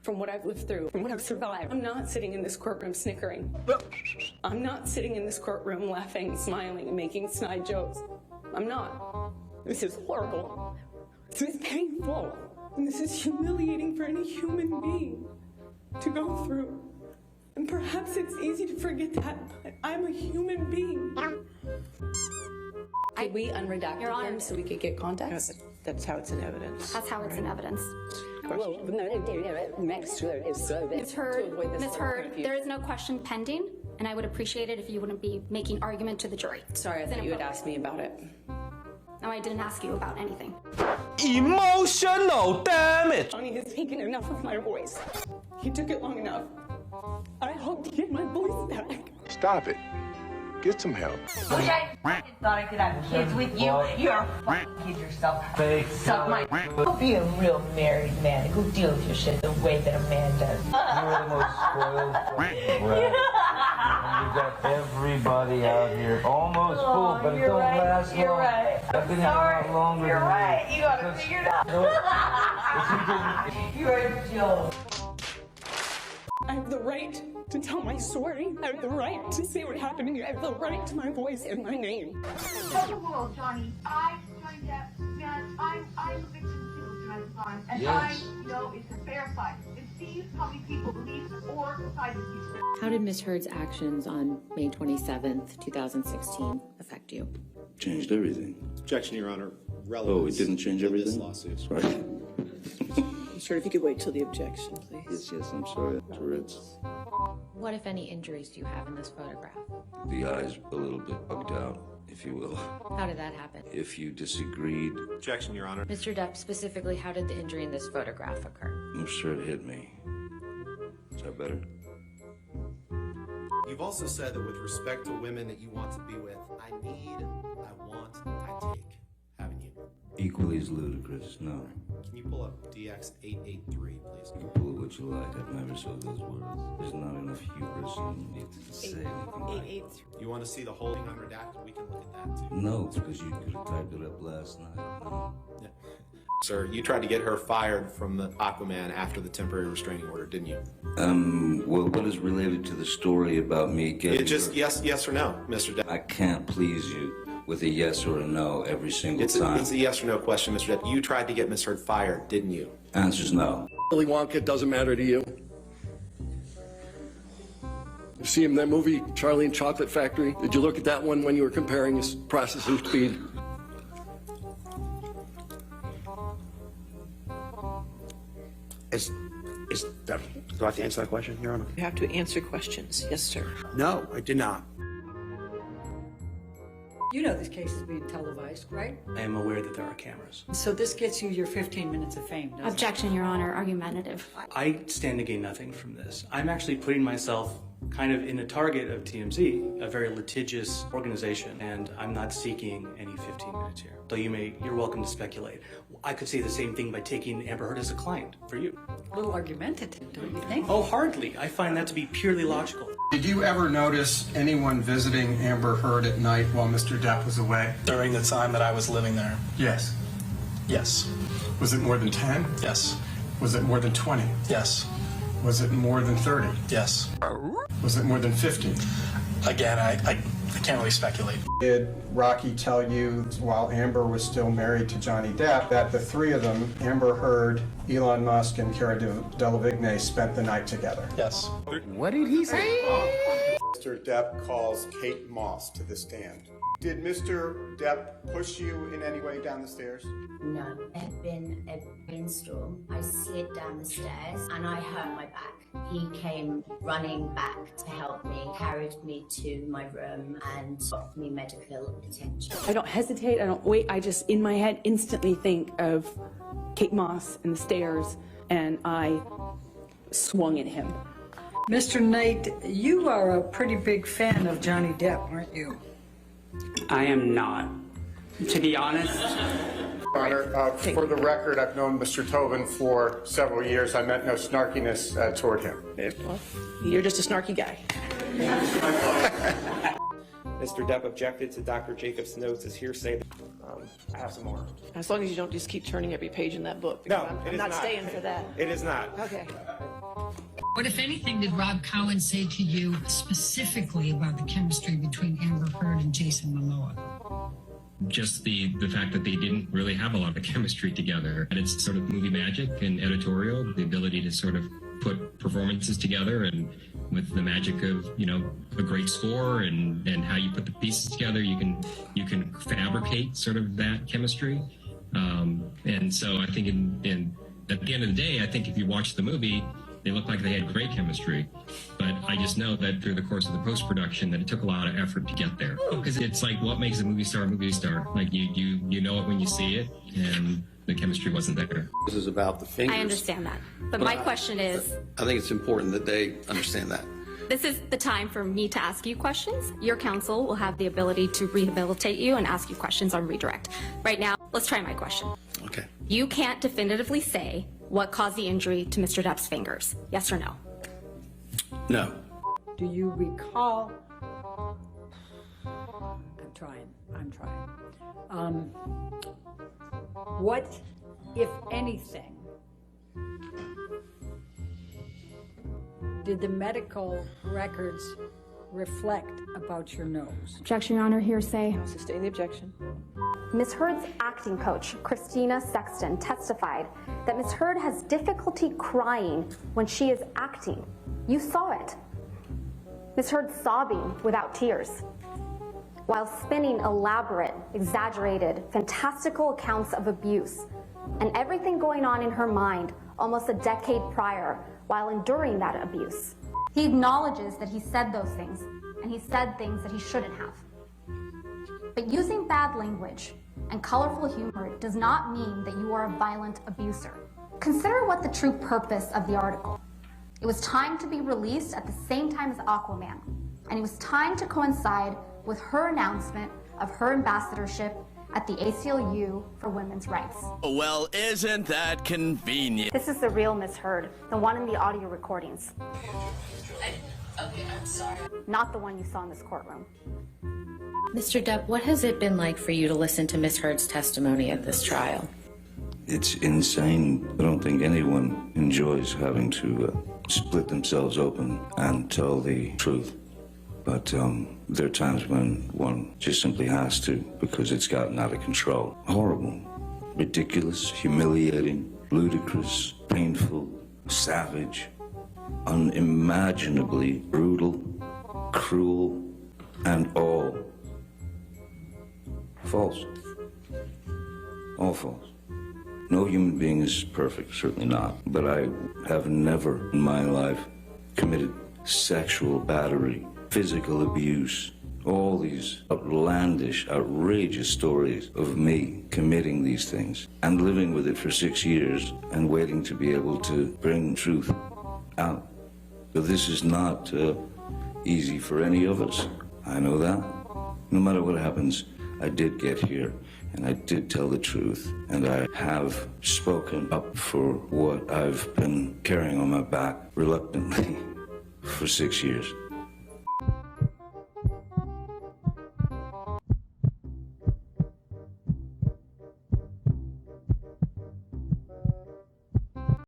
from what I've lived through, from what I've survived. I'm not sitting in this courtroom snickering. I'm not sitting in this courtroom laughing, smiling, and making snide jokes. I'm not. This is horrible. This is painful. And this is humiliating for any human being to go through. And perhaps it's easy to forget that, but I'm a human being. Could we unredact him so we could get context? That's how it's in evidence. That's how it's in evidence. Well, Ms. Heard, there is no question pending, and I would appreciate it if you wouldn't be making argument to the jury. Sorry, I thought you had asked me about it. No, I didn't ask you about anything. Emotional damage! Johnny has taken enough of my voice. He took it long enough. I hope to get my voice back. Stop it. Get some help. I thought I could have kids with you. You're a fucking kid yourself. Suck my. Go be a real married man. Go deal with your shit the way that a man does. You're the most spoiled fucking brat. And you got everybody out here almost full, but it don't last long. You're right. I've been here a lot longer You're than right. You got it figured out. You're a joke. I have the right to tell my story. I have the right to say what happened to me. I have the right to my voice and my name. Tell the world, Johnny. Johnny Depp, man, I'm a victim too, tonight, son. And Yes. I know it's a fair fight. It sees how many people believe or decide to see. How did Ms. Heard's actions on May 27th, 2016 affect you? Changed everything. Objection, Your Honor. Oh, it didn't change everything? Sorry. Sir, if you could wait till the objection, please. Yes, I'm sorry. Tourette's. What, if any, injuries do you have in this photograph? The eyes a little bit bugged out, if you will. How did that happen? If you disagreed, Objection, Your Honor. Mr. Depp, specifically, how did the injury in this photograph occur? I'm sure it hit me. Is that better? You've also said that with respect to women that you want to be with, I need, I want, I take. Haven't you? Equally as ludicrous, no. Can you pull up DX883, please? You can pull it what you like. I've never said those words. There's not enough hubris in me to say anything like that. You want to see the whole thing unredacted? We can look at that too. No, because you could have typed it up last night. No. Yeah. Sir, you tried to get her fired from the Aquaman after the temporary restraining order, didn't you? Well, what is related to the story about me getting It just, her? yes or no, Mr. Depp. I can't please you with a yes or a no every single time. It's a yes or no question, Mr. Depp. You tried to get Ms. Heard fired, didn't you? Answer's no. Willy Wonka doesn't matter to you. You see him in that movie, Charlie and Chocolate Factory? Did you look at that one when you were comparing his processing speed? Do I have to answer that question, Your Honor? You have to answer questions. Yes, sir. No, I did not. You know this case is being televised, right? I am aware that there are cameras. So this gets you your 15 minutes of fame, doesn't Objection, Your Honor. Argumentative. I stand to gain nothing from this. I'm actually putting myself kind of in the target of TMZ, a very litigious organization, and I'm not seeking any 15 minutes here. Though you're welcome to speculate. I could say the same thing by taking Amber Heard as a client for you. A little argumentative, don't you think? Oh, hardly. I find that to be purely logical. Did you ever notice anyone visiting Amber Heard at night while Mr. Depp was away? During the time that I was living there? Yes. Yes. Was it more than 10? Yes. Was it more than 20? Yes. Was it more than 30? Yes. Was it more than 50? Again, I can't really speculate. Did Rocky tell you, while Amber was still married to Johnny Depp, that the three of them, Amber Heard, Elon Musk, and Cara Delevingne, spent the night together? Yes. What did he say? Mr. Depp calls Kate Moss to the stand. Did Mr. Depp push you in any way down the stairs? No, it had been a brainstorm. I slid down the stairs and I hurt my back. He came running back to help me, carried me to my room and got me medical attention. I don't hesitate, I don't wait, I just, in my head, instantly think of Kate Moss and the stairs, and I swung at him. Mr. Knight, you are a pretty big fan of Johnny Depp, aren't you? I am not, to be honest. Honor, for the record, I've known Mr. Tobin for several years. I meant no snarkiness toward him. Well, you're just a snarky guy. Mr. Depp objected to Dr. Jacobs' notes as hearsay. I have some more. As long as you don't just keep turning every page in that book. No, I'm not staying for that. It is not. Okay. What, if anything, did Rob Cowan say to you specifically about the chemistry between Amber Heard and Jason Momoa? Just the fact that they didn't really have a lot of chemistry together. And it's sort of movie magic and editorial, the ability to sort of put performances together, and with the magic of, you know, a great score and how you put the pieces together, you can fabricate sort of that chemistry. And so I think at the end of the day, I think if you watch the movie, they look like they had great chemistry, but I just know that through the course of the post-production that it took a lot of effort to get there. Because it's like, what makes a movie star a movie star? Like you know it when you see it, and the chemistry wasn't there. This is about the fingers. I understand that. But my question is... I think it's important that they understand that. This is the time for me to ask you questions. Your counsel will have the ability to rehabilitate you and ask you questions on redirect. Right now, let's try my question. Okay. You can't definitively say what caused the injury to Mr. Depp's fingers. Yes or no? No. Do you recall? I'm trying. What, if anything, did the medical records reflect about your nose? Objection, Your Honor. Hearsay. Sustain the objection. Ms. Heard's acting coach, Christina Sexton, testified that Ms. Heard has difficulty crying when she is acting. You saw it. Ms. Heard sobbing without tears, while spinning elaborate, exaggerated, fantastical accounts of abuse, and everything going on in her mind almost a decade prior while enduring that abuse. He acknowledges that he said those things, and he said things that he shouldn't have. But using bad language and colorful humor does not mean that you are a violent abuser. Consider what the true purpose of the article. It was timed to be released at the same time as Aquaman, and it was timed to coincide with her announcement of her ambassadorship at the ACLU for women's rights. Well, isn't that convenient? This is the real Ms. Heard, the one in the audio recordings. Okay, I'm sorry. Not the one you saw in this courtroom. Mr. Depp, what has it been like for you to listen to Ms. Heard's testimony at this trial? It's insane. I don't think anyone enjoys having to split themselves open and tell the truth. But there are times when one just simply has to, because it's gotten out of control. Horrible, ridiculous, humiliating, ludicrous, painful, savage, unimaginably brutal, cruel, and all false. All false. No human being is perfect, certainly not. But I have never in my life committed sexual battery, physical abuse, all these outlandish, outrageous stories of me committing these things and living with it for 6 years and waiting to be able to bring truth out. So this is not easy for any of us. I know that. No matter what happens, I did get here, and I did tell the truth, and I have spoken up for what I've been carrying on my back reluctantly for 6 years.